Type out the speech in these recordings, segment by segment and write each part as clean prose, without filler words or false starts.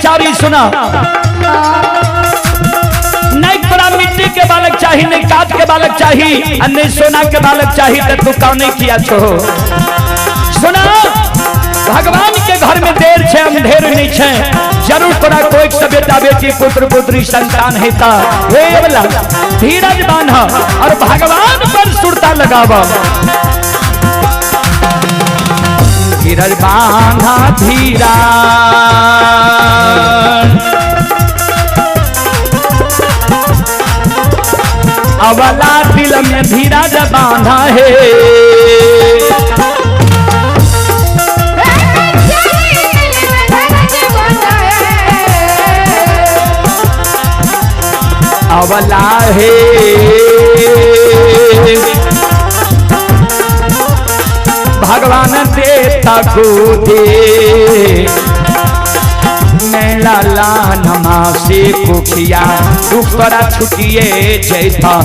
लाचारी सुना। नहीं तोरा मिट्टी के बालक चाहिए, नहीं काठ के बालक चाहिए, नहीं सोना के बालक चाहिए, तो तू कौन किया छो। सुना, भगवान के घर में देर छे अंधेर नहीं छे, जरूर तोरा कोई सा बेटा बेटी पुत्र पुत्री संतान हेता। हे वाला धीरज बांधा और भगवान पर सुरता लगावा। धीरज बांधा धीरा, अवला दिल में धीरज बांधा है। अवला है भगवान देता को दे, मेला नमा से कुखिया दुख तोरा छुटिए जैता।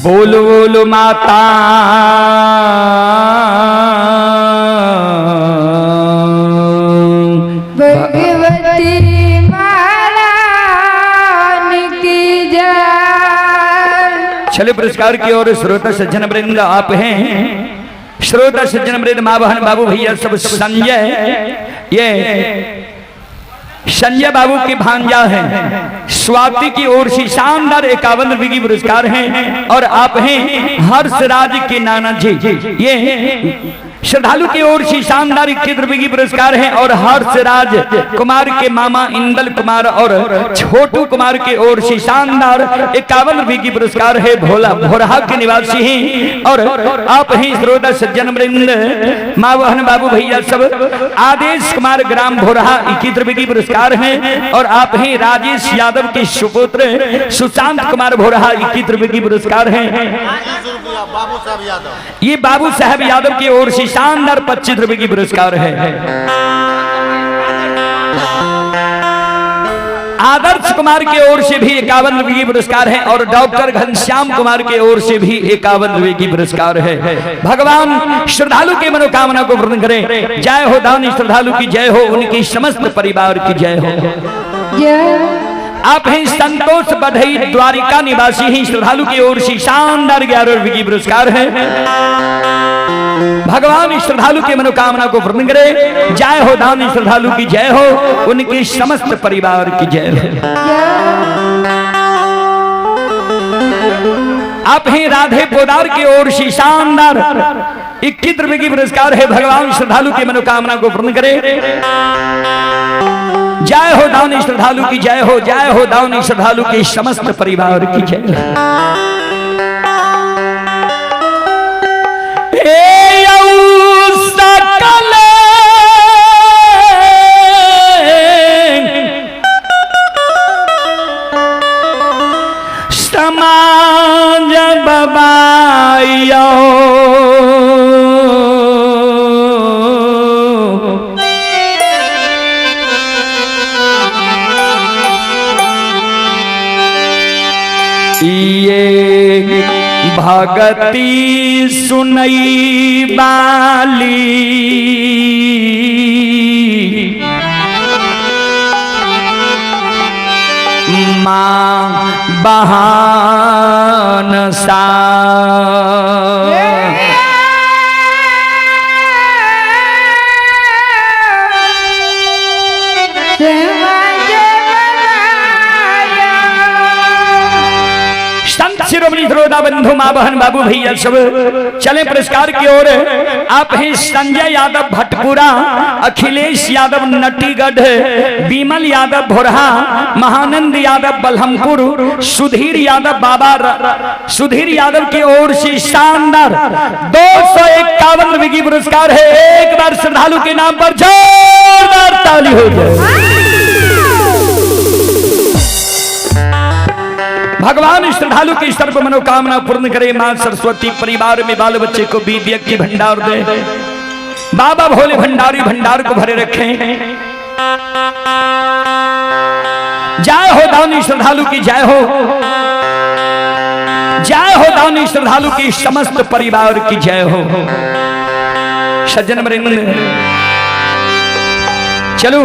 बोल बोल माता भगवती महारानी की जय। छले पुरस्कार की ओर श्रोता सज्जन वृंद आप हैं। श्रोता सज्जन वृंद माँ बहन बाबू भैया सब संजय, ये संजय बाबू की भांजा है। स्वाति की ओर से शानदार 51 रुपये की पुरस्कार है। और आप हैं हर्षराज के नाना जी, ये श्रद्धालु की ओर से शानदार 21 रुपये की पुरस्कार है। और हर्षराज कुमार के मामा इंदल कुमार और छोटू कुमार के ओर से शानदार 51 रुपये की पुरस्कार है। भोला भोरहा के निवासी हैं। और आप हैं श्रोता सज्जन वृंद माँ बहन बाबू भैया सब। आदेश कुमार ग्राम भोरहा 21 रुपये की पुरस्कार है। और आप हैं राजेश यादव के सुपुत्र सुशांत कुमार भोरहा 21 रुपये की पुरस्कार है। ये बाबू साहब यादव की ओर से शानदार 25 रुपये की पुरस्कार है। आदर्श कुमार की ओर से भी 51 रुपये की पुरस्कार है। और डॉक्टर घनश्याम कुमार की ओर से भी 51 रुपये की पुरस्कार है। भगवान श्रद्धालु की मनोकामना को पूर्ण करे। जय हो दानी श्रद्धालु की जय हो, उनकी समस्त परिवार की जय हो। जय आप हैं संतोष बधई द्वारिका निवासी हैं। श्रद्धालु की ओर से शानदार 11 रुपए की पुरस्कार है। भगवान श्रद्धालु की मनोकामना को पूर्ण करे। जय हो दानी श्रद्धालु की जय हो, उनके समस्त परिवार की जय हो। आप हैं राधे पोदार की ओर से शानदार 21 रुपए की पुरस्कार है। भगवान श्रद्धालु की मनोकामना को पूर्ण करे। जय हो दानी श्रद्धालु की जय हो, जय हो दानी श्रद्धालु की समस्त परिवार की जय हो। समाज बबाइयो ये भगती सुनई बाली माँ बहान सा शिरोमणि श्रोता बंधु माँ बहन बाबू भैया सब चले पुरस्कार की ओर। आप हैं संजय यादव भटपुरा, अखिलेश यादव नटीगढ़, विमल यादव भोरहा, महानंद यादव बलहमपुर, सुधीर यादव बाबा सुधीर यादव की ओर से शानदार 251 रुपए की पुरस्कार है। एक बार श्रद्धालु के नाम पर जोरदार ताली हो जाए। भगवान श्रद्धालु की सर्व मनोकामना पूर्ण करे। मां सरस्वती परिवार में बाल बच्चे को विद्या की भंडार दे। बाबा भोले भंडारी भंडार को भरे रखे। जय हो दानी श्रद्धालु की जय हो, जय हो दानी श्रद्धालु की समस्त परिवार की जय हो। सज्जन वृंद चलो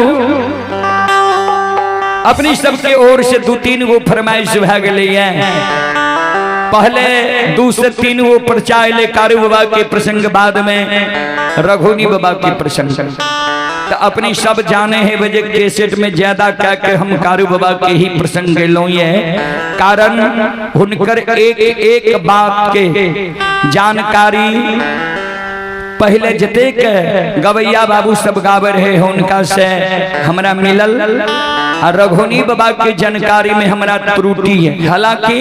अपनी सबके ओर से 2-3 वो फरमाइश भाग लिए। पहले 2 से 3 वो प्रचार ले कारू बाबा के प्रसंग, बाद में रघुनी बाबा के प्रसंग। तो अपनी सब जाने हैं वजह कैसेट में ज्यादा क्या के हम कारू बाबा के ही प्रसंग लो। ये कारण उनकर एक बात के जानकारी पहले जते के गवैया बाबू सब गावे रहे उनका से हमरा मिलल, और रघुनी बाबा की जानकारी में हमारा त्रुटि है। हालांकि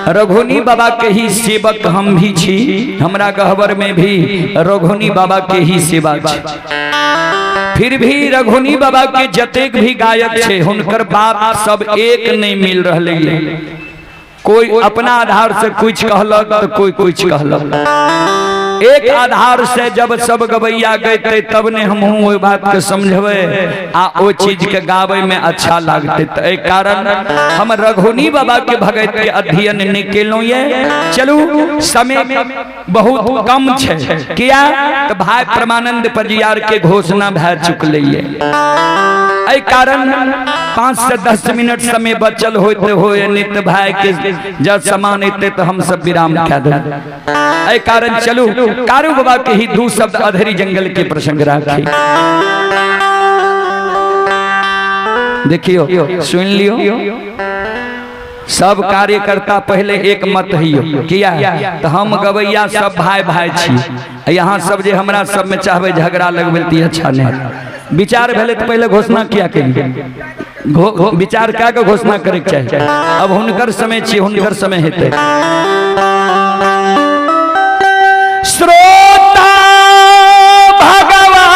रघुनी बाबा के ही सेवक हम भी छी, हमरा गहवर में भी रघुनी बाबा के ही सेवा छी। फिर भी रघुनी बाबा के जतेक भी गायक छे उनकर बात सब एक नहीं मिल रहे। कोई अपना आधार से कुछ कहलक तो कोई कुछ कहलक। एक आधार से जब सब गवैया गए तब ने हम वो बात के समझवे आ वो चीज के गावे में अच्छा लगते। तो एक कारण हम रघुनी बाबा के भगत के अध्ययन निकलो। ये चलू समय बहुत कम छे किया तो भाई परमानंद परियार के घोषणा भै चुकले। ऐ कारण 5 से 10 मिनट समय बचल होते हुए नित्य भाई के जब समान होते तो हम सब विराम कह दे। ऐ कारण चलू कारू बाबा के ही 2 शब्द अधेरी जंगल के प्रसंग राखी। देखियो सुन लियो, सब कार्यकर्ता पहले एक मत हियो किया तो हम गवैया सब भाई भाई छी। यहाँ सब जे हमरा सब में चाहबे झगड़ा लगबेती अच्छा नहीं। विचार भेले तो पहले घोषणा किया के विचार क्या के घोषणा करे के चाहिए। अब हुनकर समय छी, हुनकर समय हेते। श्रोता भगवान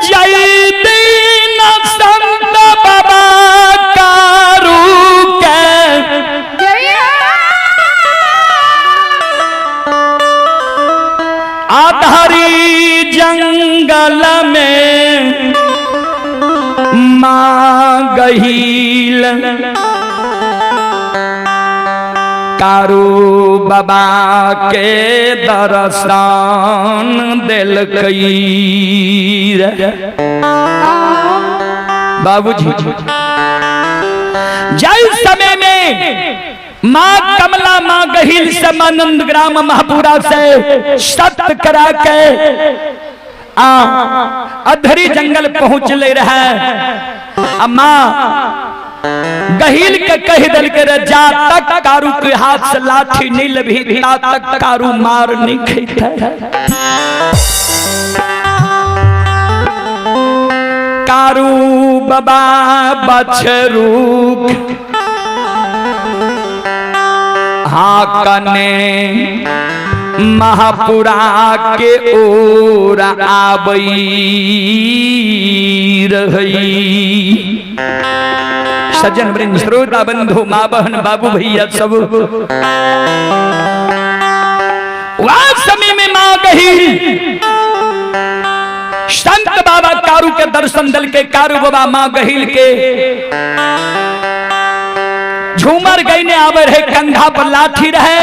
जय दीन संत बाबा कारू के आधारी जंगल में माँ गहील कारू बाबा के दर्शन दिल कई बाबूजी। जय समय में माँ कमला माँ गहिल से नंद ग्राम महापुरा से सत्य करा के अधरी जंगल पहुंच ले रहा है। माँ गहिल के कह दिल के जा तक कारू के हाथ से लाठी नहीं लभी तक कारू मार नहीं खाता। कारू बाबा बछरू हाँ कने महापुरा के ओर आबई रही। सज्जन वृंद श्रोता बंधु माँ बहन बाबू भैया सब वह समय में माँ गहिल संत बाबा कारू के दर्शन दल के कारू बाबा माँ गहिल के झूमर गईने आवे रहे, कंधा पर लाठी रहे।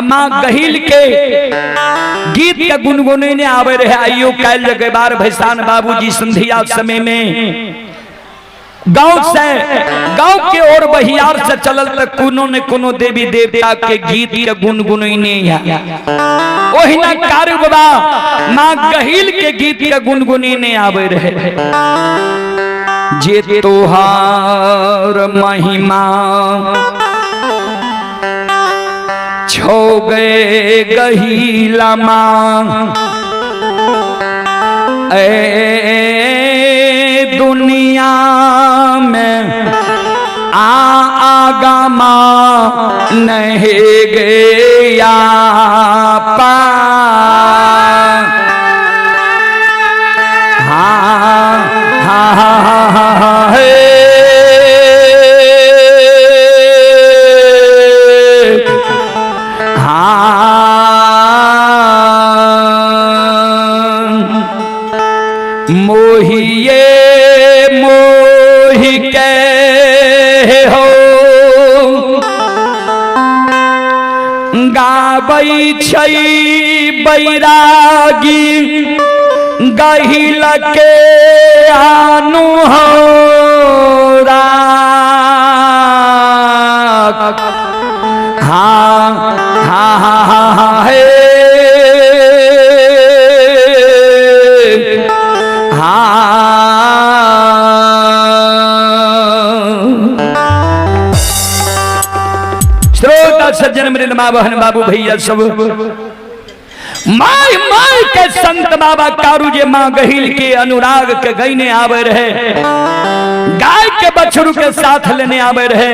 माँ गहिल के गीत के गुनगुने ने आवे रहे। आइयो कैल जगह बार भैसान बाबूजी संधिया समय में गांव के ओर बहियार से चलल तक कोनो ने कोनो देवी देवता के गीत के गुनगुनैने ओहिना कारू बाबा माँ गहिल के गीत के गुनगुनैने आवे रहे। जे तोहार महिमा छो गए गहिला माँ ए दुनिया में आगा माँ नहीं गया पा मोहिए मोहि के हो गाबै छै बैरागी गहिल के आनु हो हाँ हाँ हाँ हे सज्जन मृद माँ बहन बाबू भैया सब माय माय के संत बाबा कारू जे माँ गहिल के अनुराग के गईने आवे रहे, गाय के बछरू के साथ लेने आवे रहे।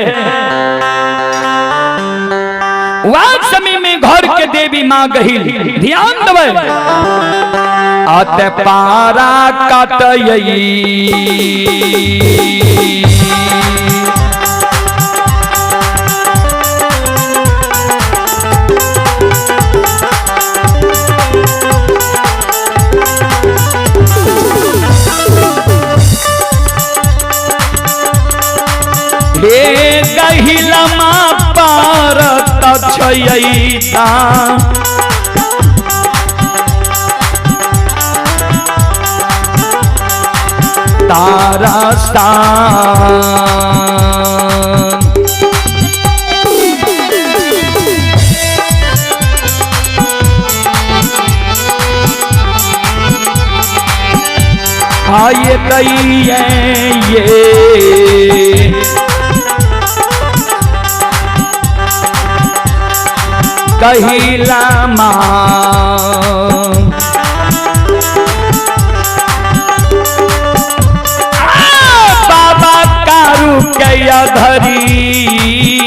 वह समय में घर के देवी माँ गहिल ध्यान देवे आते पारा काटई हे गहिला माँ पारत छयैता तारा आये कहिए ये गहिला माँ बाबा कारू के धरी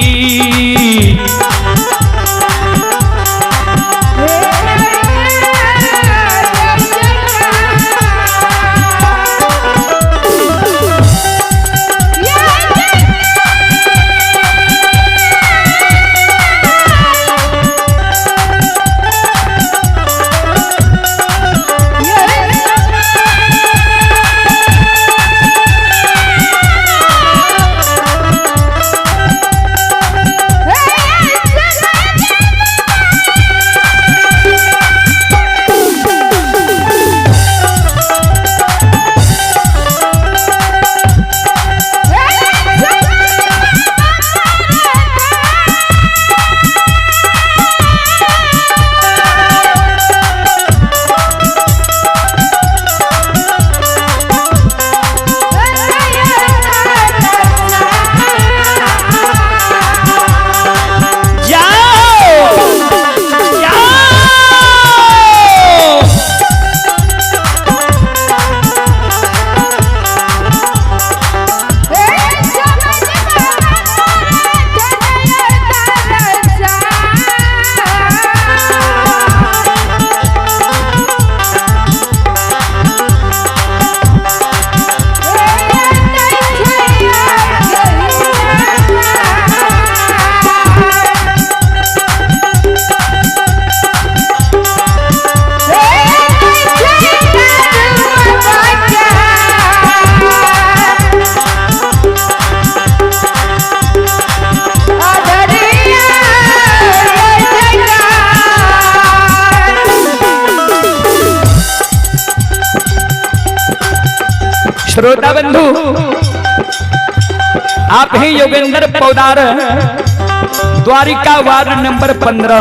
श्रोता बंधु आप ही Yogendra Poddar Dwarika ward number 15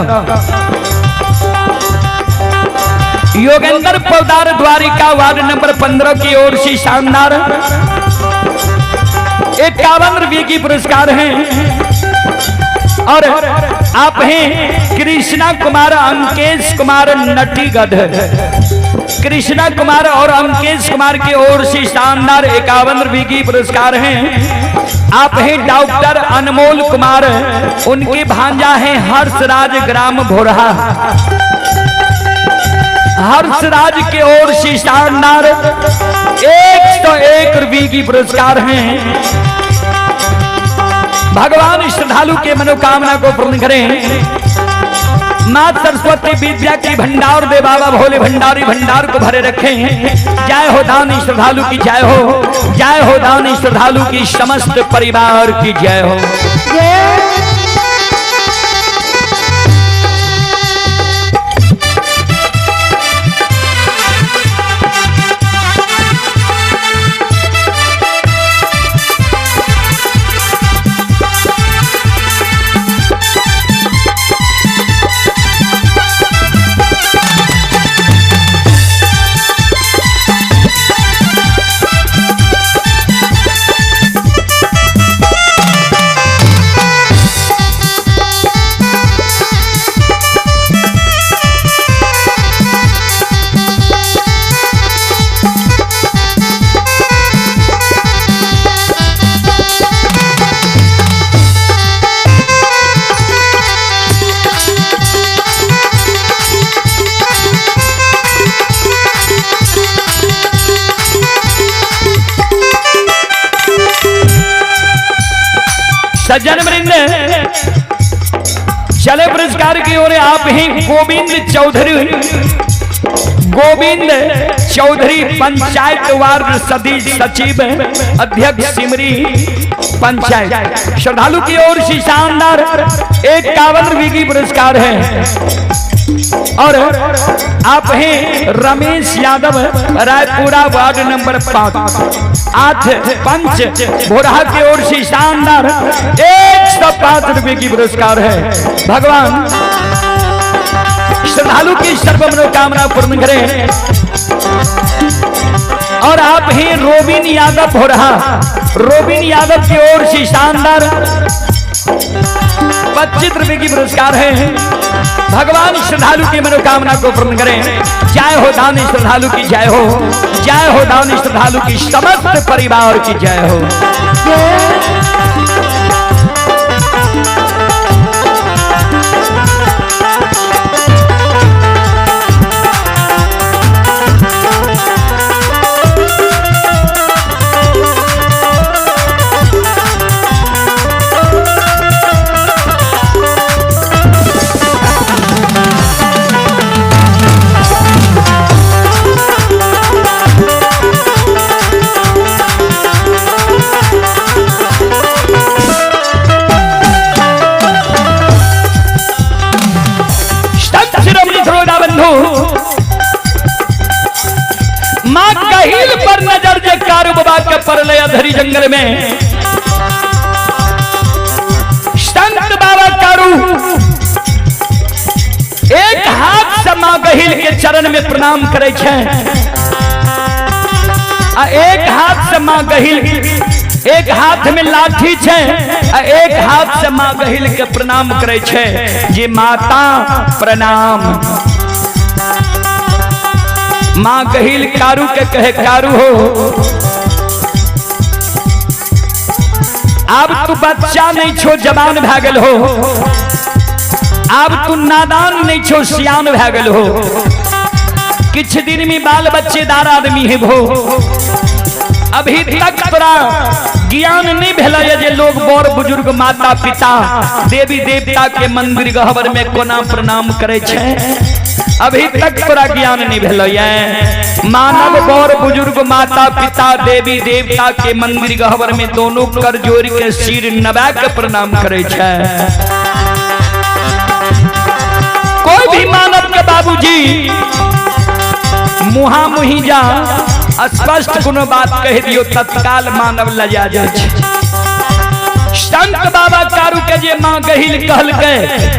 Yogendra Poddar Dwarika ward number 15 की ओर से शानदार 51 रुपये की पुरस्कार हैं और आप हैं कृष्णा कुमार अंकेश कुमार नटीगढ़ कृष्णा कुमार और अंकेश कुमार की ओर से शानदार 51 रुपये की पुरस्कार हैं। आप हैं डॉक्टर अनमोल कुमार उनके भांजा हैं हर्षराज ग्राम भोरहा हर्षराज की ओर से शानदार 101 रुपये की पुरस्कार हैं। भगवान श्रद्धालु के मनोकामना को पूर्ण करें। मां सरस्वती विद्या की भंडार दे बाबा भोले भंडारी भंडार को भरे रखें। जय हो दानी श्रद्धालु की जय हो दानी श्रद्धालु की समस्त परिवार की जय हो। सज्जन वृंद चले पुरस्कार की ओर आप ही गोविंद चौधरी पंचायत वार्ड सदस्य सचिव अध्यक्ष सिमरी पंचायत श्रद्धालु की ओर से शानदार 51 रुपये की पुरस्कार है और आप हैं रमेश यादव रायपुरा वार्ड नंबर 5 पंच भोरहा की ओर से शानदार 105 रुपये की पुरस्कार है। भगवान श्रद्धालु की सर्व मनोकामना पूर्ण करें। और आप हैं रोबिन यादव भोरहा रोबिन यादव की ओर से शानदार 25 रुपये की पुरस्कार है। भगवान श्रद्धालु की मनोकामना को पूर्ण करें। जय हो दानी श्रद्धालु की जय हो दानी श्रद्धालु की समस्त परिवार की जय हो। मां कहिल पर नजर जे कारू बाबा के परले अधरी जंगल में संत बाबा कारू एक हाथ से मां कहिल के चरण में प्रणाम करे छे आ एक हाथ से मां कहिल एक हाथ में लाठी छे आ एक हाथ से मां कहिल के प्रणाम करे छे। जे माता प्रणाम मां कहिल कारू के कहे कारू हो अब तू बच्चा नहीं छो जवान भागल हो अब तू नादान नहीं छो सियान भागल हो किछ दिन में बाल बच्चेदार आदमी है भो अभी तक तोरा ज्ञान नहीं भेल जे लोग बड़ बुजुर्ग माता पिता देवी देवता के मंदिर गहवर में कोना प्रणाम करे छे अभी तक तोरा ज्ञान नहीं भेल मानव बड़ बुजुर्ग माता पिता देवी देवता के मंदिर गहवर में दोनों कर जोड़ के सिर नवा के प्रणाम करे छे। कोई भी मानव के बाबूजी मुहा मुही जा स्पष्ट कोनो बात कह दियो तत्काल मानव लजा जाए। संत बाबा कारू के जे मां गहिल कहल के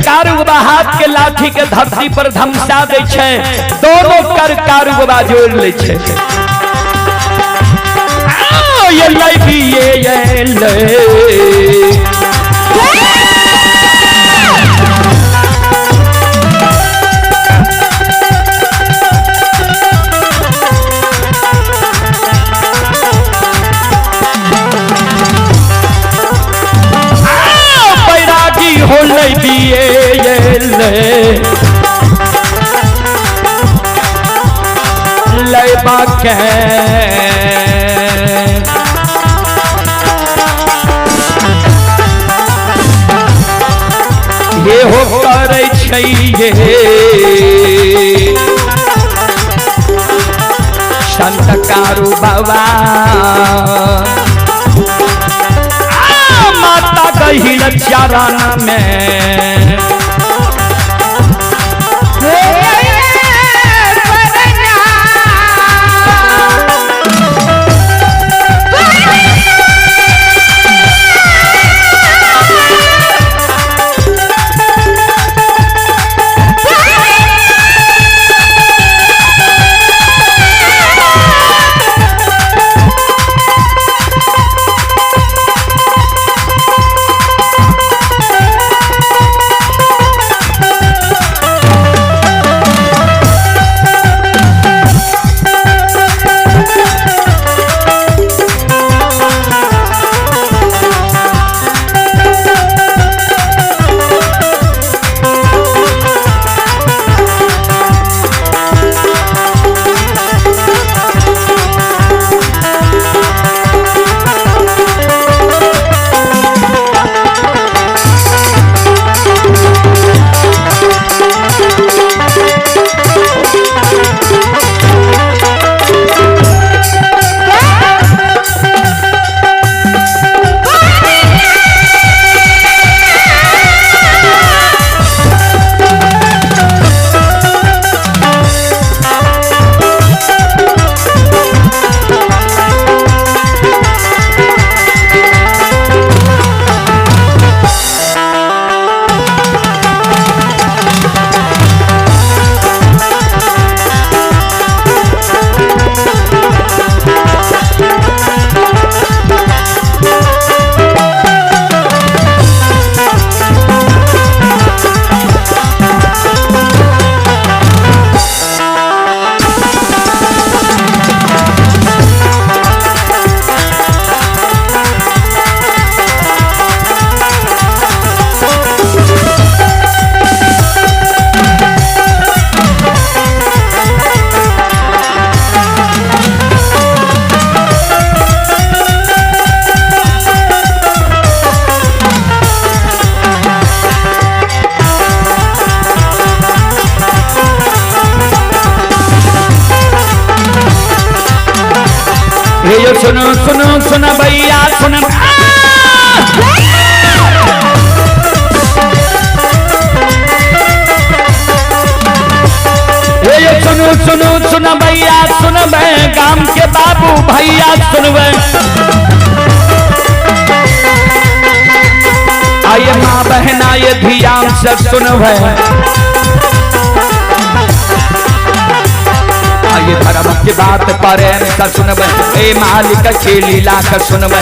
कारू बाबा हाथ के लाठी के धरती पर धमसा दे छे, दोनों कर कारू बाबा जोड़ ले छे। ये लै भी ये ले हो ले दिए ले बाके ये हो करे छइये संत कारू बाबा माता कही चरण में ये सुनो सुनो सुनो भैया सुनो ये सुनो सुनो सुनो भैया सुनो गांव के बाबू भैया सुनो आइए माँ बहना ये ध्यान से सुनो ये धर्म की बात पर सुनब ए मालिक के लीला का सुनब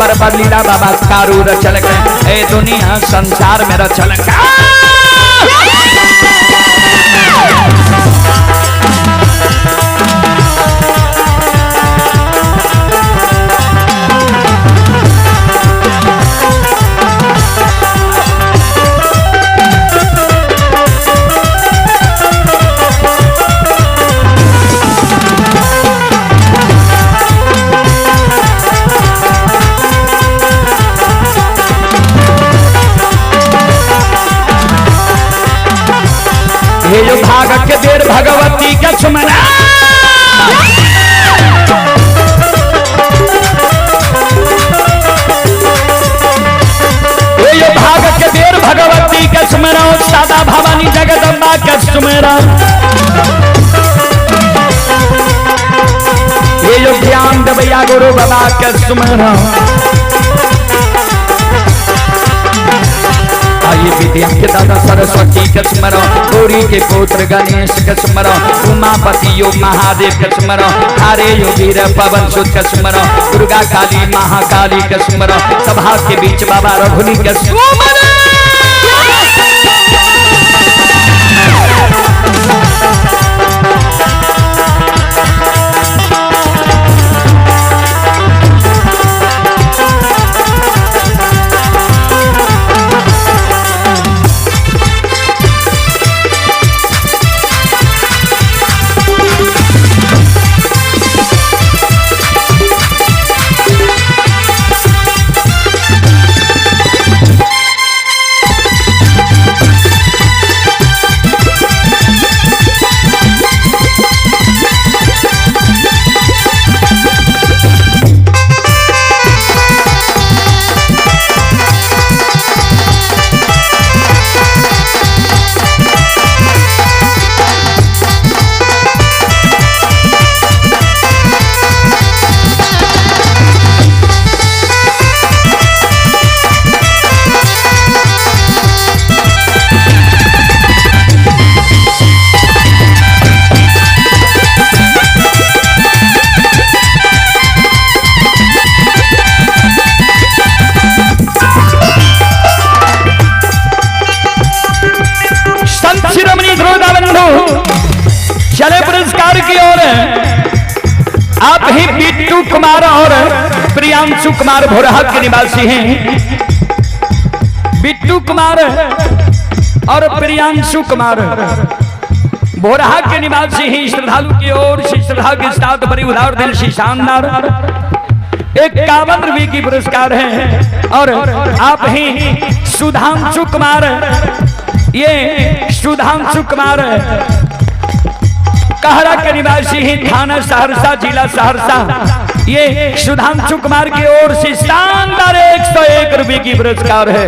पर लीला बाबा कारू रचल ए दुनिया संसार में रचल ये जो भाग के देर भगवती के सुमना ये जो भाग के देर भगवती के सुमरा सादा भवानी जगदम्बा के सुमरा भैया गुरु बाबा के सुमरो। आइए विद्या के दादा सरस्वती के स्मरो, गौरी के पुत्र गणेश के स्मरो, उमापति योग महादेव के स्मरो, हरे योग वीर पवन सुत के स्मरो, दुर्गा काली महाकाली के स्मरो, सभा के बीच बाबा रघुनी के स्मरो। चले पुरस्कार की ओर आप ही बिट्टू कुमार और प्रियांशु कुमार भोरहा के निवासी हैं। बिट्टू कुमार और प्रियांशु कुमार भोरहा के निवासी हैं। श्रद्धालु की ओर से श्रद्धा के साथ बड़ी उदार दिल से शानदार 51 की पुरस्कार है। और आप ही सुधांशु कुमार, ये सुधांशु कुमार कहरा के निवासी हैं, थाना सहरसा जिला सहरसा। ये सुधांशु कुमार की ओर से शानदार 101 रुपए की पुरस्कार है।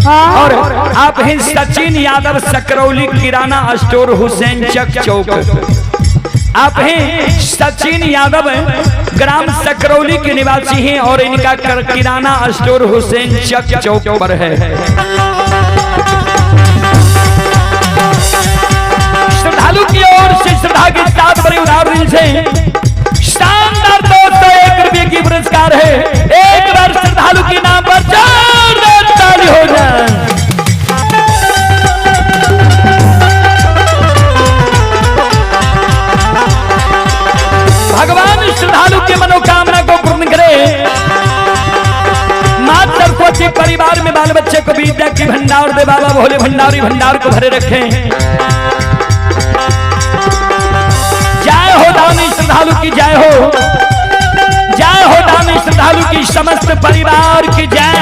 और आप हैं सचिन यादव सकरौली किराना स्टोर हुसैन चक चौक। आप हैं सचिन यादव ग्राम सकरौली के निवासी हैं और इनका किराना स्टोर हुसैन चक चौक पर है। श्रद्धालु की ओर से श्रद्धा के साथ बड़े उदार दिल से शानदार 201 रुपए की पुरस्कार है। एक बार श्रद्धालु के नाम पर जोरदार ताली हो जाए। भगवान श्रद्धालु के मनोकामना को पूर्ण करे। मां सरस्वती परिवार में बाल बच्चे को विद्या की भंडार दे। बाबा भोले भंडारी भंडार को भरे रखें। जय हो दानी श्रद्धालु की जय हो, जय हो दानी श्रद्धालु की समस्त परिवार की जय।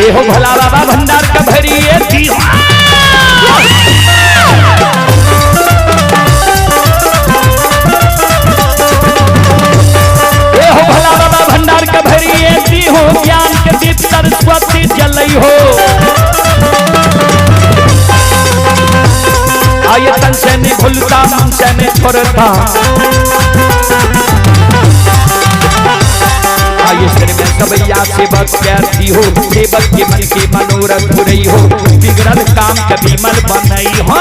हो भोला बाबा भंडार का भरिए दी हो भोला बाबा भंडार का भरिए दी हो। ज्ञान के दीप सरस्वती जलई हो। आयतन से नहीं भूलता, मन से नहीं छोड़ता। सबैया सेवक कैसी हो, सेवक के मन के मनोरथ हो रही हो। बिगड़ल काम कभी मन बनई हो।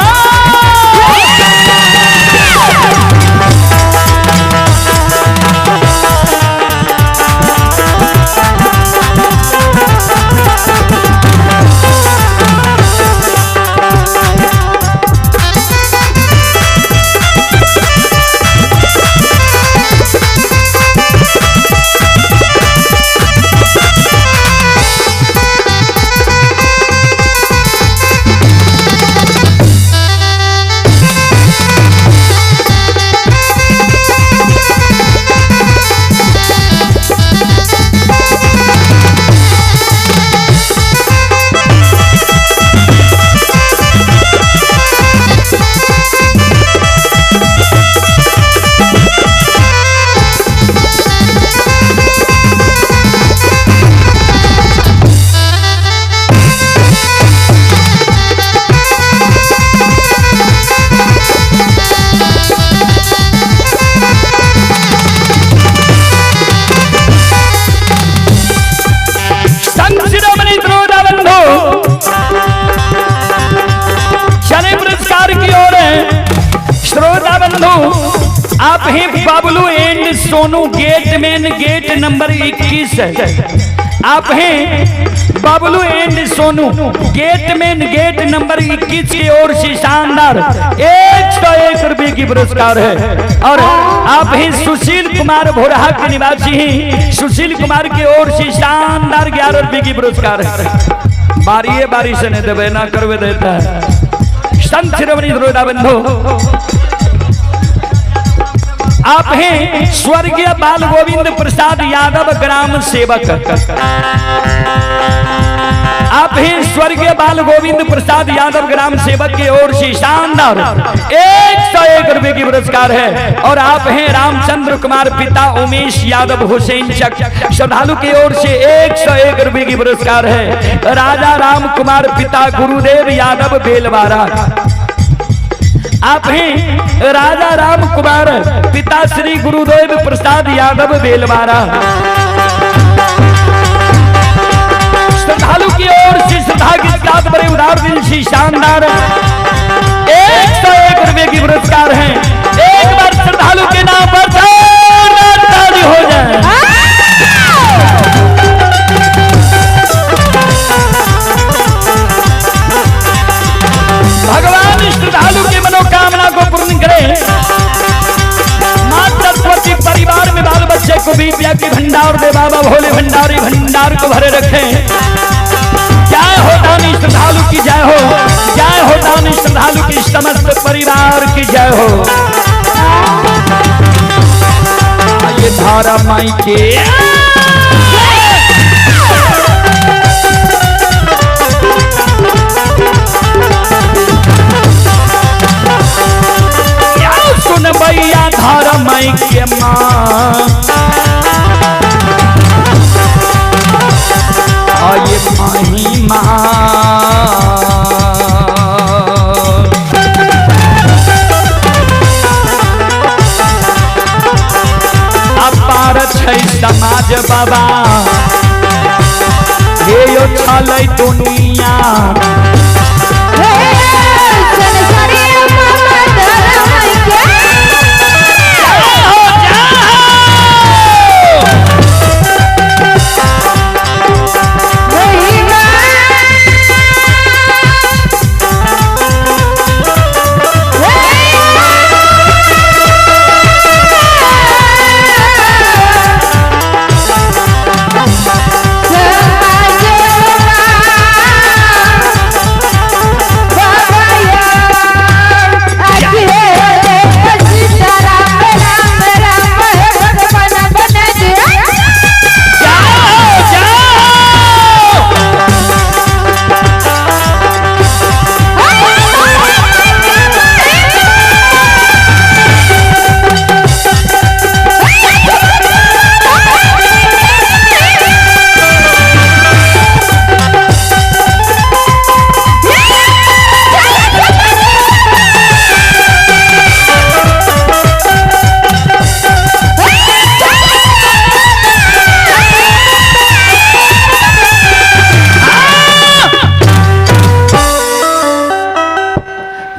हैं Bablu and Sonu gate main gate number 21 है। आप हैं Bablu and Sonu gate main gate number 21 की ओर से शानदार 101 रुपए की पुरस्कार है। और आप हैं सुशील कुमार भोरहा के निवासी हैं, सुशील कुमार की ओर से शानदार 11 रुपए की पुरस्कार है। बारी से नहीं देवे ना करवे देता है संत श्रोमणी श्रोता बंधु। आप हैं स्वर्गीय बाल गोविंद प्रसाद यादव ग्राम सेवक। आप हैं स्वर्गीय बाल गोविंद प्रसाद यादव ग्राम सेवक की ओर से शानदार 101 रुपए की पुरस्कार है। और आप हैं रामचंद्र कुमार पिता उमेश यादव हुसैन चक श्रद्धालु की ओर से 101 रुपए की पुरस्कार है। राजा राम कुमार पिता गुरुदेव यादव बेलवारा। आप हैं राजा राम कुमार पिता श्री गुरुदेव प्रसाद यादव बेलवारा। श्रद्धालु की ओर से श्रद्धा के साथ बड़े उदार दिल से शानदार 101 रुपए की पुरस्कार है। एक बार श्रद्धालु के नाम पर ताली हो जाए। भगवान श्रद्धालु की मनोकामना को पूर्ण करे। मां सरस्वती परिवार में बाल बच्चे को विद्या की भंडार दे। बाबा भोले भंडारी भंडार को भरे रखे। जय हो दानी श्रद्धालु की जय हो, जय हो दानी श्रद्धालु की समस्त परिवार की जय हो। ये धारा माई के सुन भैया धारा माई के माँ ये माही माँ अपार छै समाज बाबा हे यो छलै दुनिया।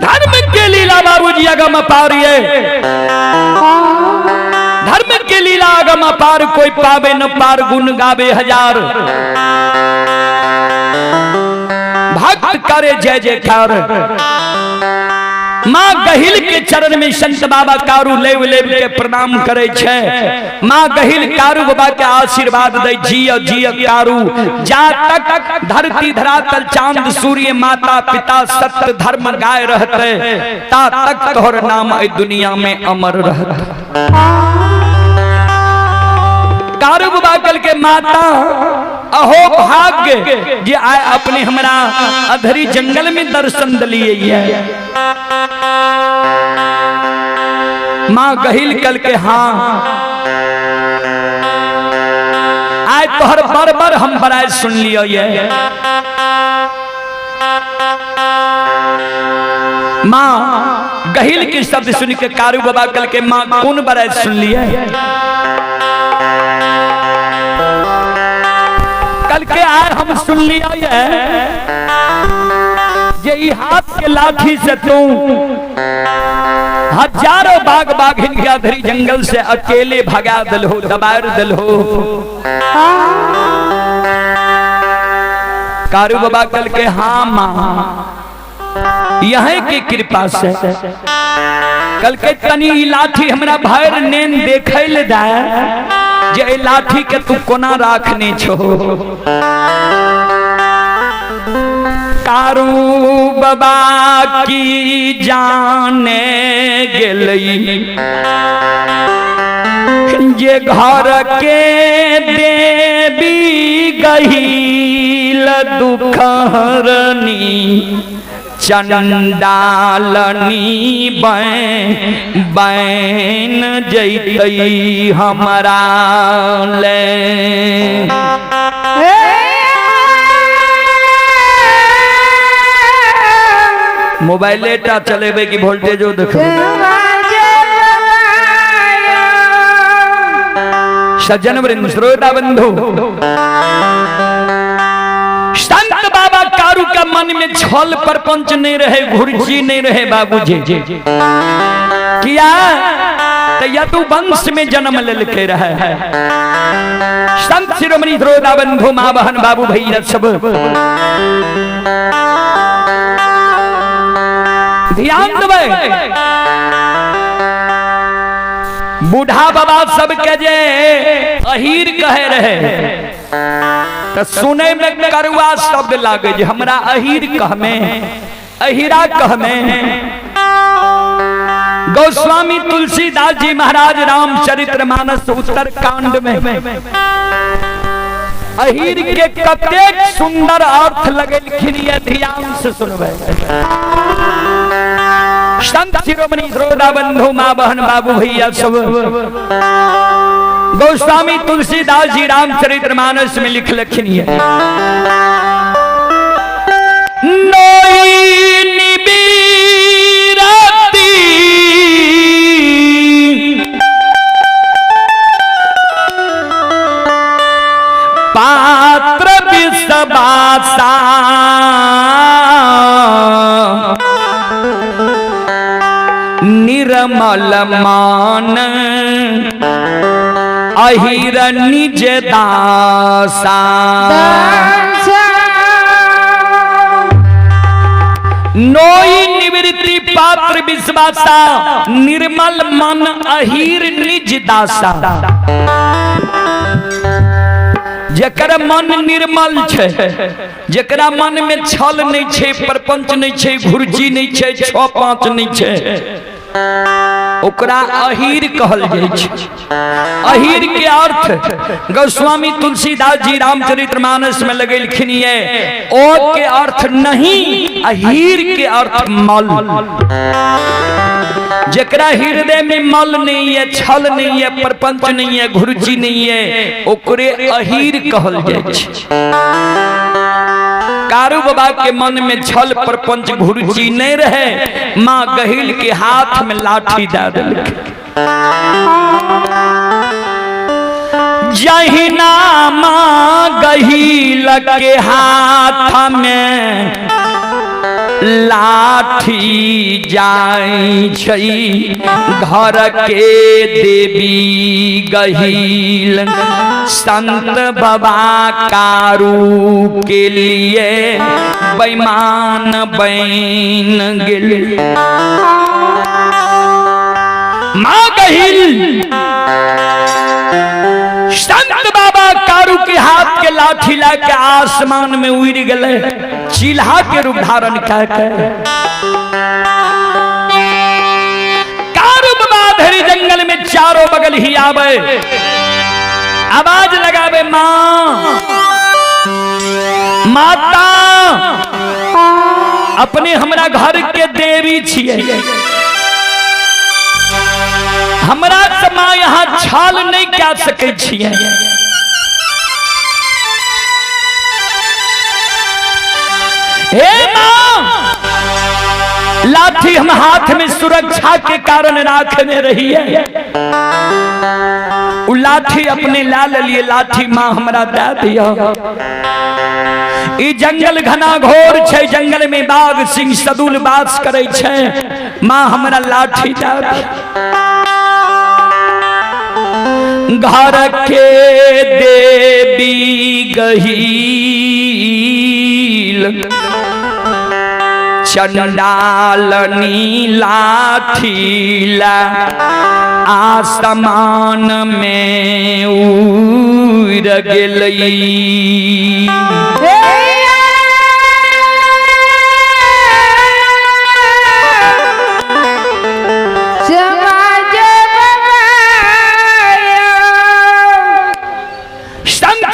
धर्म के लीला अगम अपार कोई पावे न पार गुण गावे हजार। भक्त करे जय जयकार। माँ गहिल के चरण में संत बाबा कारू लेव लेव के प्रणाम करे छे। माँ गहिल कारू बाबा के आशीर्वाद दे जिया जिया कारू जा तक धरती धरातल चांद सूर्य माता पिता सत्य धर्म गाय रहते ता तक तोहर नाम इस दुनिया में अमर रहते। कारू बाबा कल के माता अहो भाग्य जे आए अपने हमरा अधरी जंगल में दर्शन दिलिए है। माँ गहिल कल के हाँ आए तोहर बार बार हम बराए सुन लियो ये। माँ गहिल के शब्द सुन के कारू बाबा कल के माँ कौन बराए सुन लिया कल के आए हम सुन लिया ये हाथ के लाठी से तू हजारों बाघ बाघिन के अधरी जंगल से अकेले भगा दल हो, दबार दल हो। कारू बाबा कल के हाँ माँ यहीं की कृपा से कल के तनी लाठी हमरा भैर नेन देखे ले जे लाठी के तू कोना राखने छो। कारू बाबा की जाने गेलई जे घर के देवी गहील दुखहरनी चंडालनी बैन जैतई हमारा ले। मोबाइल टा चलेबे की वोल्टेज देखो। सज्जन वृंद श्रोता बंधु संत बाबा कारू का मन में छल परपंच नहीं रहे, घुर्जी नहीं रहे बाबूजी किया तो या तू वंश में जन्म लेके रहे है। संत शिरोमणि श्रोता बंधु माँ बहन बाबू भैया सब ध्यान देवे। बूढ़ा बाबा सब के जे अहीर कहे रहे तो सुने में करुआ शब्द लागे जे हमरा अहीर कहमे अहीरा कहमे। गोस्वामी तुलसीदास जी महाराज रामचरितमानस उत्तर कांड में अहीर के कतेक सुंदर अर्थ लगेलखिन, ये ध्यान से सुनबे। संत शिरोमणि श्रोता बंधु माँ बहन बाबू भैया सब गोस्वामी तुलसीदास जी रामचरितमानस में लिख लखिन है। नोई निबीरती पात्र विषबासा निर्मल मान अहीर निज दासा। नोई निवृत्ति पात्र विश्वासा निर्मल मन अहीर निज दासा। जकरा मन निर्मल छे, जकरा मन में छल नहीं छे, परपंच नहीं छे, घुर्जी नहीं छे, छो पांच नहीं छे, ओकरा अहीर कहल जाय छे। अहीर के अर्थ गोस्वामी तुलसीदास जी रामचरितमानस में लगेलखिन ये ओ के अर्थ नहीं, अहीर के अर्थ मल। जकरा हृदय में मल नहीं है, छल नहीं है, परपंच नहीं है, घुर्जी नहीं है, ओकरे अहीर कहल जाय छे। कारू बाबा के मन में छल परपंच घुर्जी नहीं रहे, माँ गहिल के हाथ में लाठी दे देलक। जहिना माँ गहिल के हाथ में लाठी जाई छई, घर के देवी गहील संत बाबा कारू के लिए बेईमान बन गेल। माँ गहील संत बाबा कारू के हाथ के लाठी लाके आसमान में उड़ गए, चिल्हा के रूप धारण करके। कारू बाबा धरी जंगल में चारों बगल ही आवे, आवाज लगावे माँ माता अपने हमरा घर के देवी छिए, हमरा से माँ यहाँ छाल नहीं क्या सके छिए। हे माँ लाठी हम हाथ में सुरक्षा के कारण राख में रही है, लाठी अपने लाल लिए लाठी माँ हमरा दे दिया। ई जंगल घना घोर छे, जंगल में बाघ सिंह सदुल बास करे छे, माँ हमरा लाठी दे दिया। घर के देवी गहील चंडालनी लाठीला आसमान में उड़ गेलई।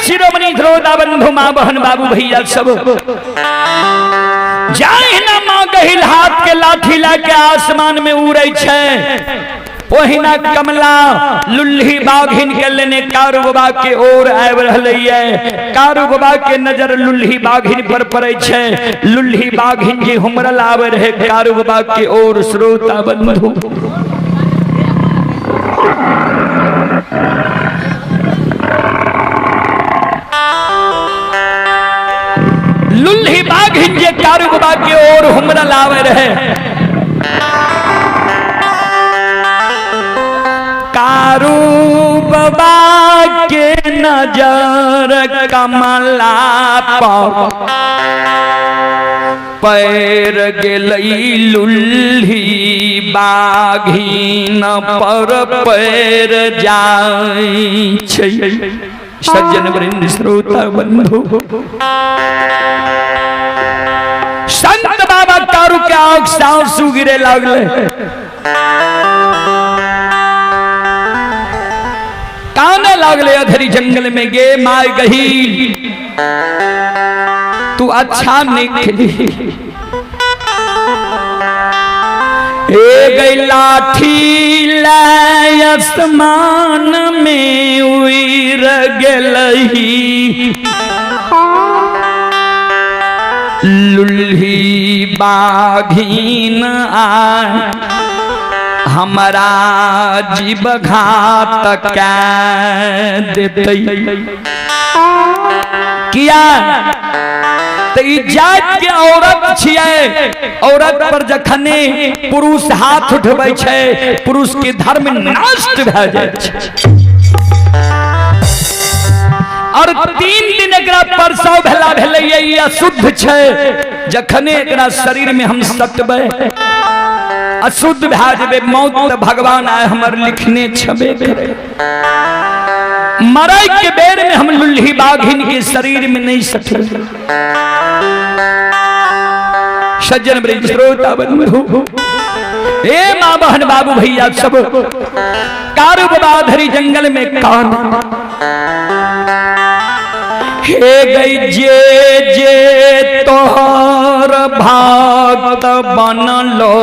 शिरोमणि ध्रोदा बंधु माँ बहन बाबू भैया सब जाए ना माँ गहिल हाथ के लाठी लाके आसमान में उड़े छे। वही ना कमला लुल्ही बाघिन के लेने कारू बाबा के ओर आब रहिए। कारू बाबा के नजर लुल्ही बाघिन पर पड़े छे। लुल्ही बाघिन जी हुमरल आवे रहे कारू बाबा के ओर। श्रोता बंधु लुल्ही बाघिन जे कारू बाबा के ओर हुमरल आवे रहे। कारू बाबा के नजर कमला पर पैर गेलई। लुल्ही बाघिन पर पैर जाई छै। सज्जन वृंद श्रोता बंधु संत बाबा कारू के आंख से आंसू गिरे लगले। काने लगले अधरी जंगल में गे माय गही तू अच्छा निकली। ए गई लाठी लाई आसमान में उड़ गेलही। लुल्ही बाघिन आए हमारा जीव घात देते किया। तो जात के औरत छिए, औरत पर जखने पुरुष हाथ उठबै छै पुरुष के धर्म नष्ट भए जाए छै। और 3 दिन एकरा परसव भेला भेलैया ई अशुद्ध छै। जखने एकरा शरीर में हम सटबै अशुद्ध भए जेबे। मौत तो भगवान आए हमर लिखने छबे करे। मरई के बेर में हम लुल्ही बाघिन के शरीर में नहीं सटे। सज्जन वृंद श्रोता बंधु ए माँ बहन बाबू भैया सब कारू बाबा धरी जंगल में कान हे गई जे जे तोहर भक्त बनलो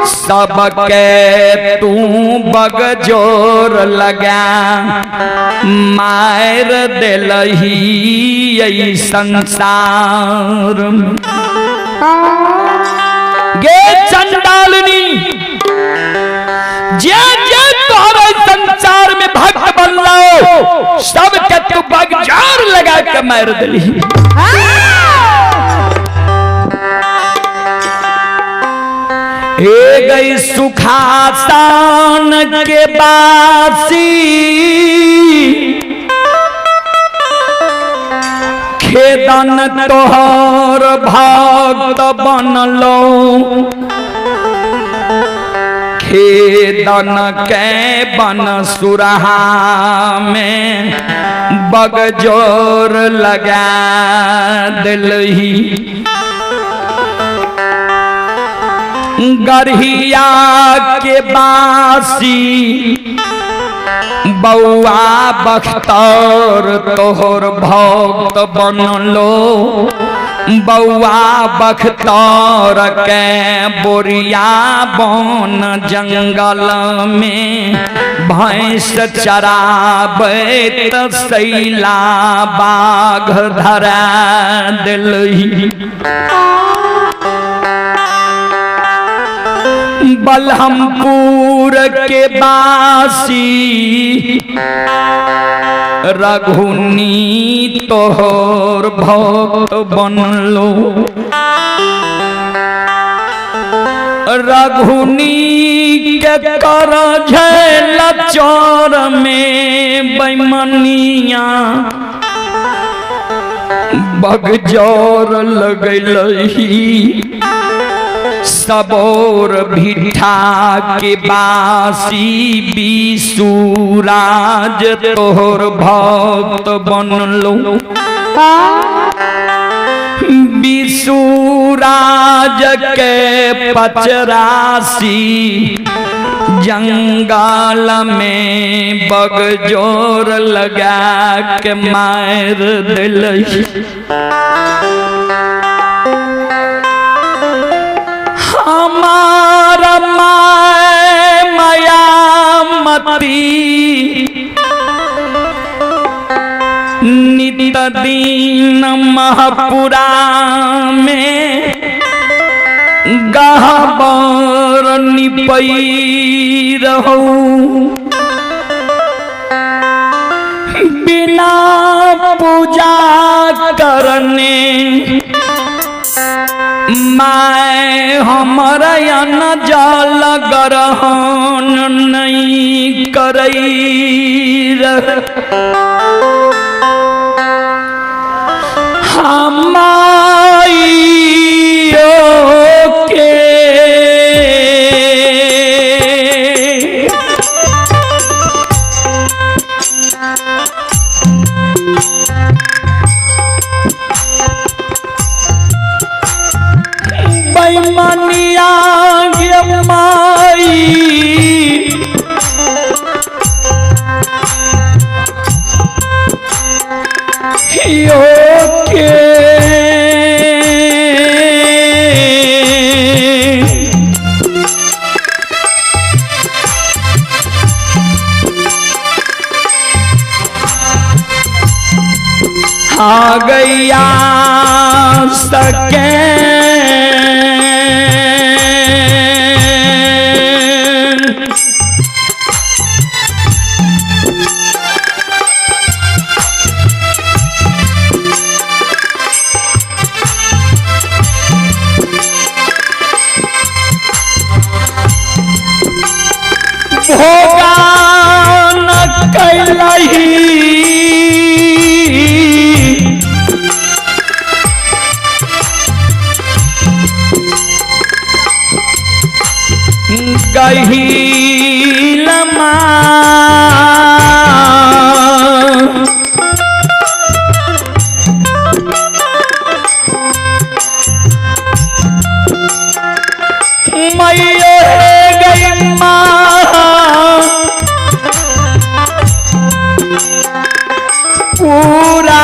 सबके तू बगजोर लगा मार दिलही यही संसार। गे चंडालिनी जे जे तोहरे संसार में भक्त बनलो सबके तू बगजोर लगा के मार दिलही। हे गई सुखासन के बासी खेदन तोहर भक्त बनलो खेदन के बन सुरहा में बगजोर लगा दिलही। गरहिया के बासी बउआ बख्तर तोहर भक्त बनलो बउआ बख्तर के बोरिया बन जंगल में भैंस चराबैत सैला बाघ धरा दिलही। बलहमपुर के बासी रघुनी तोहर भक्त बनलो रघुनी के कर झेल चौर में बैमनिया बगजौर लगलही सबोर भिठा के बासी विशुराज तोहर भक्त बनलो विशुराज के पचरासी जंगल में बगजोर लगा के मार दिलही हमारा माया मती नित दीन महपुरा में गहबर निपई रहो बिना पूजा करने मैं हमारा न जल ग्रहण नहीं करई बैमनिया माई के आ गया सके भोगान कैलही गहील मैयो गई पूरा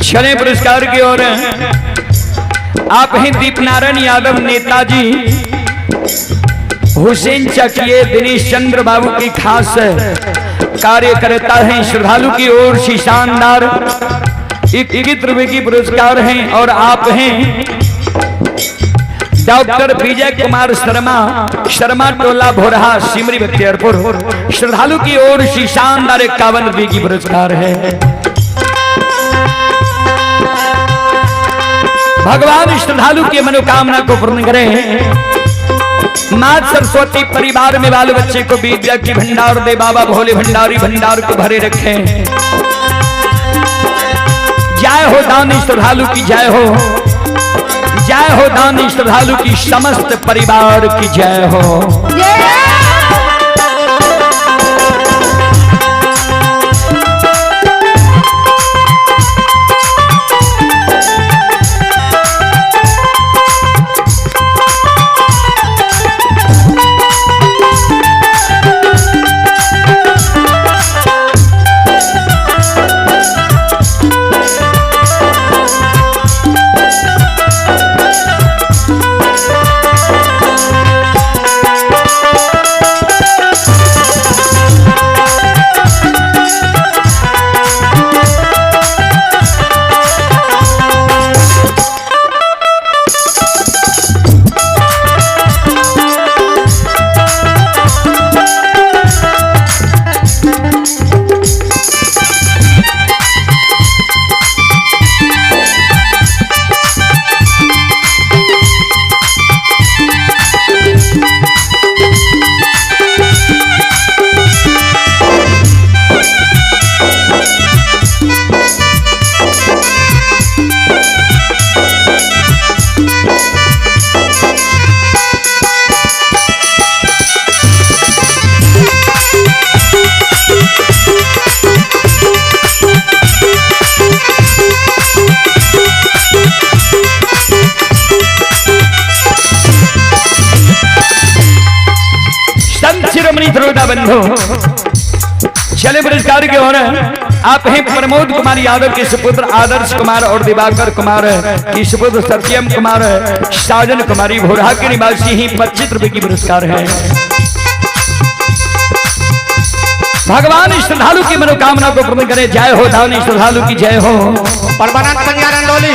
चले पुरस्कार की ओर। आप हैं दीपनारायण यादव नेताजी हुसैन चकिए दिनेश चंद्र बाबू की खास कार्यकर्ता हैं। श्रद्धालु की ओर से शानदार 21 रुपए की पुरस्कार हैं। और आप हैं डॉक्टर विजय कुमार शर्मा टोला भोरहा सिमरी बख्तियारपुर। श्रद्धालु की ओर से शानदार 51 रुपए की पुरस्कार है। भगवान श्रद्धालु की मनोकामना को पूर्ण करें। माँ सरस्वती परिवार में बाल बच्चे को विद्या की भंडार दे। बाबा भोले भंडारी भंडार को भरे रखे। जय हो दानी श्रद्धालु की जय हो। जय हो दानी श्रद्धालु की समस्त परिवार की जय हो। बंधु चले पुरस्कार की ओर। आप हैं प्रमोद कुमार यादव के सुपुत्र आदर्श कुमार और दिवाकर कुमार की सुपुत्र सत्यम कुमार साजन कुमारी भोरहा के निवासी ही 25 रुपए की पुरस्कार है। भगवान श्रद्धालु की मनोकामना को पूर्ण करे। जय हो दानी श्रद्धालु की जय हो। परमानंद पंजा रंडोली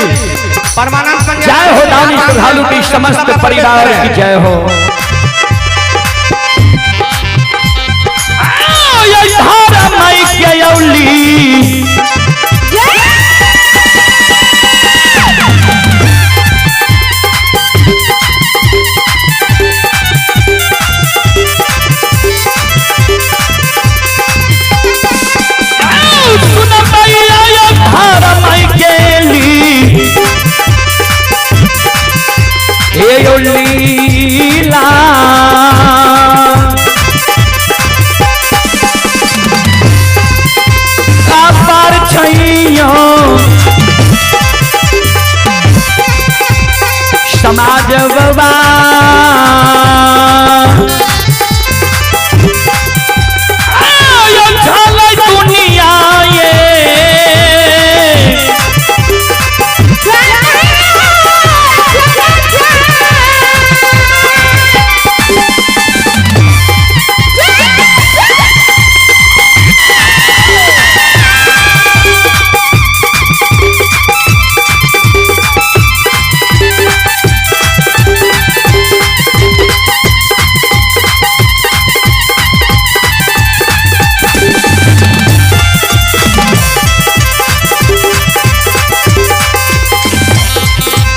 परमानंद पंजा जय हो दानी श्रद्धालु की समस्त परिवार की जय हो। लीला अपार छैयो समाज बाबा दुनिया ये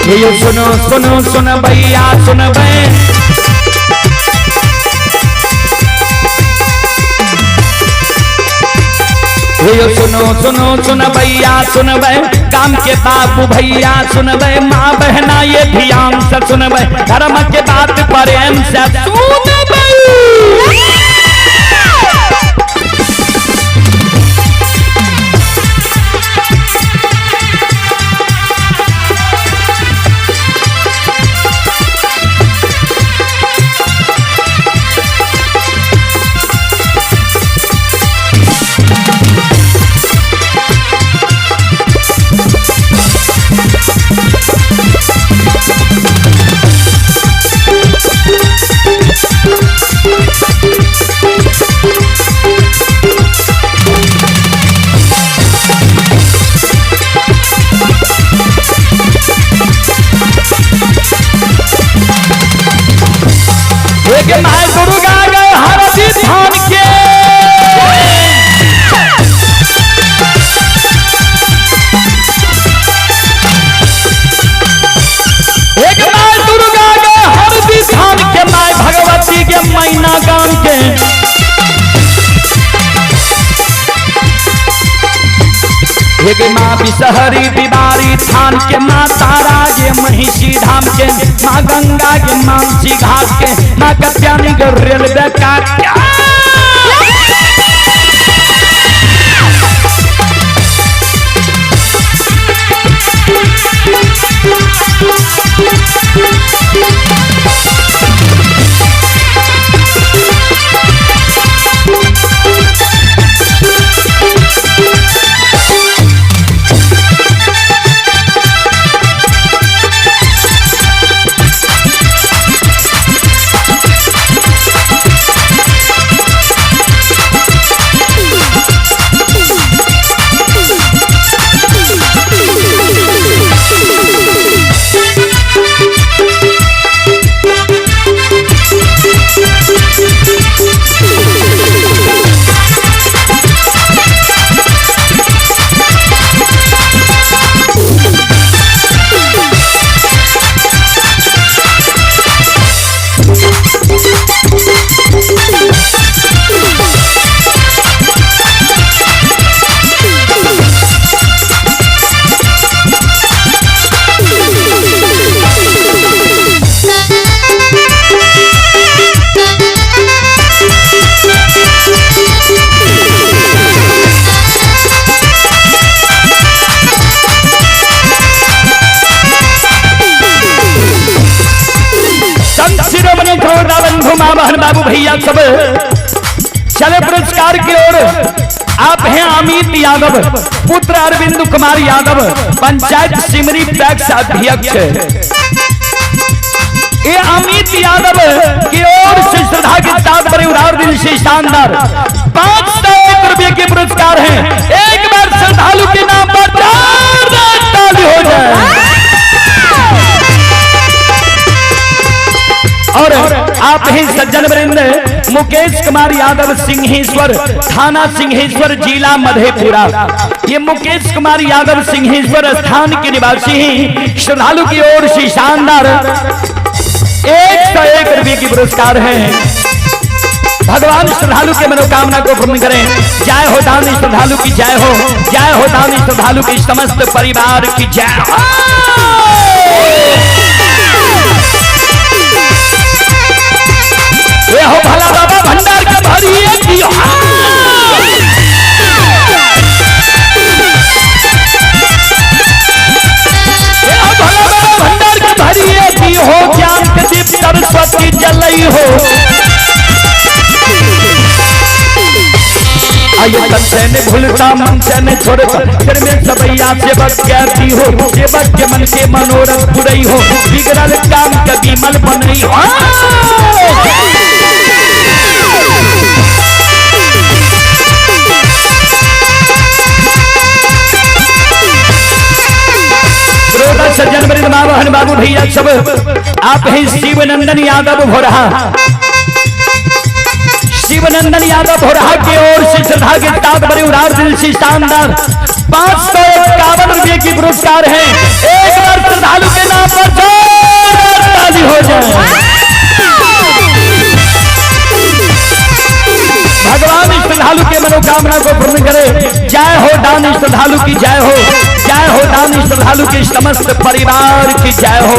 ये सुनो सुनो सुन भैया सुन बे ये सुनो सुनो सुन भैया सुन बे काम के बाबू भैया सुन बे माँ बहना ये ध्यान से सुन बे धर्म के बात प्रेम से सुन बे। हे माँ बिसहरी बिबारी थान के, माँ तारा के महिषी धाम के, माँ गंगा के मानसी घाट के, माँ कत्यानी के रेलवे का बाबू भैया सब चले पुरस्कार की ओर। आप हैं अमित यादव, पुत्र अरविंद कुमार यादव, पंचायत सिमरी पैक्स अध्यक्ष। ये अमित यादव की ओर से श्रद्धा के साथ बड़े उदार दिल से शानदार 500 रुपये के पुरस्कार हैं। एक बार श्रद्धालु के नाम पर ताली हो जाए। और आप ही सज्जन वृंद मुकेश कुमार यादव सिंहेश्वर, थाना सिंहेश्वर, जिला मधेपुरा। ये मुकेश कुमार यादव सिंहेश्वर स्थान के निवासी ही श्रद्धालु की ओर से शानदार 101 रुपये की पुरस्कार है। भगवान श्रद्धालु के मनोकामना को पूर्ण करें। जय हो दानी श्रद्धालु की जय हो, जय हो दानी श्रद्धालु की समस्त परिवार की जय हो। ये हो भला बाबा भंडार का भरी दियो। ये हो भला बाबा भंडार का भरी दियो हो, ज्ञान के दीप सरस्वती जलई हो। आइए तन से न भूलता मन से न छोड़ता, फिर में सबैया सेवक कहती हो, सेवक के मन के मनोरथ पुरई हो, बिगड़ल काम के विमल बनई हो। सज्जन वृंद मावहन बाबू भैया सब आप हैं शिवनंदन यादव भोरहा। शिवनंदन यादव भोरहा की ओर से श्रद्धा के साथ बड़े उदार दिल से शानदार 551 रुपये की पुरस्कार है। एक बार श्रद्धालु के नाम पर ताली हो जाए। भगवान श्रद्धालु के मनोकामना को पूर्ण करे। जय हो दानी श्रद्धालु की जय हो, जय हो दानी श्रद्धालु के समस्त परिवार की जय हो।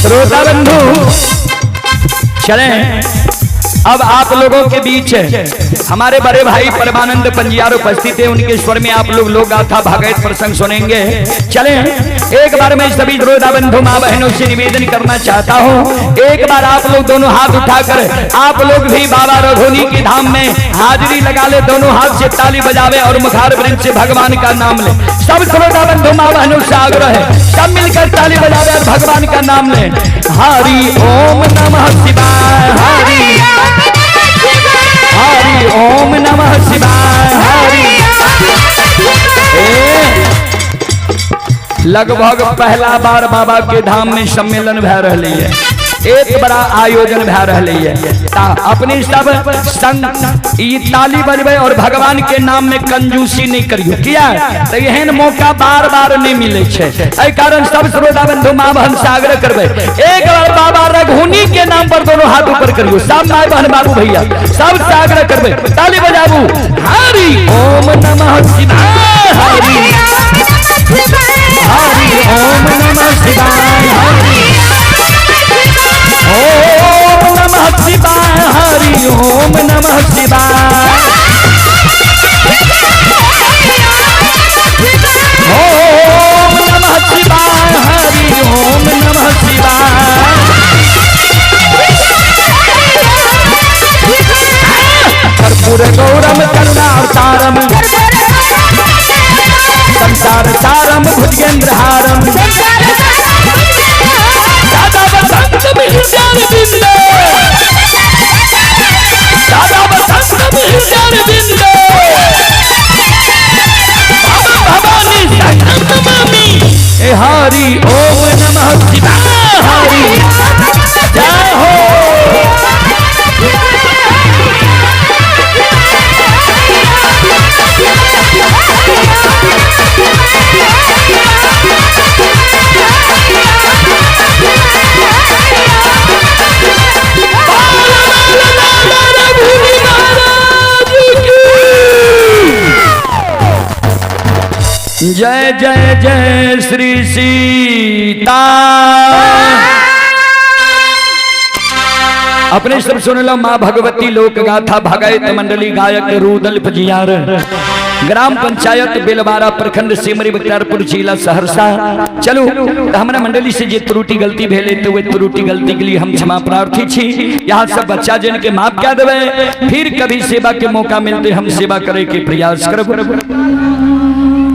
श्रोता बंधु चलें, अब आप लोगों के बीच हमारे बड़े भाई परमानंद पंजियार उपस्थित है। उनके स्वर में आप लोग गाथा भागवत प्रसंग सुनेंगे। चलें एक बार मैं सभी श्रोता बंधु माँ बहनों से निवेदन करना चाहता हूँ, एक बार आप लोग दोनों हाथ उठाकर आप लोग भी बाबा रघुनी के धाम में हाजिरी लगा ले, दोनों हाथ से ताली बजावे और मुखार वृंद से भगवान का नाम ले। सब श्रोता बंधु माँ बहनों से आग्रह है, सब मिलकर ताली बजावे और भगवान का नाम ले। हरि ओम नमः शिवाय, हरि ओम नमः शिवाय, हरि। लगभग पहला बार बाबा के धाम में सम्मेलन भै रही है, एक बड़ा आयोजन भै रही है। अपने सब संग ये ताली बजबे और भगवान के नाम में कंजूसी नहीं करियो, किया तो यहन मौका बार बार नहीं मिले छे। एहि कारण सब श्रोता बंधु माँ बहन से आग्रह करबे, एक बार बाबा रघुनी के नाम पर दोनों हाथ ऊपर करियो, सब माँ बहन बाबू भैया सब से आग्रह करबे, ताली बजाबू। हरि ओम नमः शिवाय, हरि ओम नमः शिवाय, हरि ओम नमः शिवाय, हरि ओम नमः शिवाय, ओम नमः शिवाय, हरि ओम नमः शिवाय। कर्पूर गौरम करुणावतारम संसार सारम भुजगेंद्र हारम दादा बसंत बिहार बिंदे, दादा बसंत बिहार बिंदे, बाबा भवानी संत मामी। हरि ओम नमः शिवाय, हरि जय हो। जय जय जय श्री सीता। अपने सब सुन लो, माँ भगवती लोक गाथा भगत मंडली गायक रूदल पजियार, ग्राम पंचायत बेलवारा प्रखंड सिमरी बख्तियारपुर जिला सहरसा। चलो हमारा मंडली से जे त्रुटि गलती भेले तो वे त्रुटि गलती के लिए हम क्षमा प्रार्थी छी। यहाँ सब बच्चा जन के माफ क्या देवे, फिर कभी सेवा के मौका मिलते हम सेवा करे के प्रयास करब।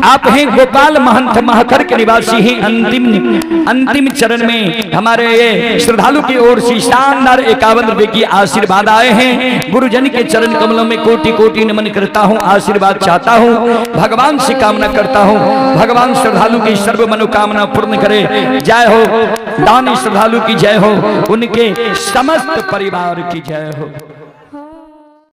आप हैं गोपाल महंत महकर के निवासी ही अंतिम चरण में हमारे ये श्रद्धालु की ओर से शानदार 51 रुपए की आशीर्वाद आए हैं। गुरुजन के चरण कमलों में कोटि कोटि नमन करता हूँ, आशीर्वाद चाहता हूँ, भगवान से कामना करता हूँ, भगवान श्रद्धालु की सर्व मनोकामना पूर्ण करे। जय हो दानी श्रद्धालु की जय हो, उनके समस्त परिवार की जय हो।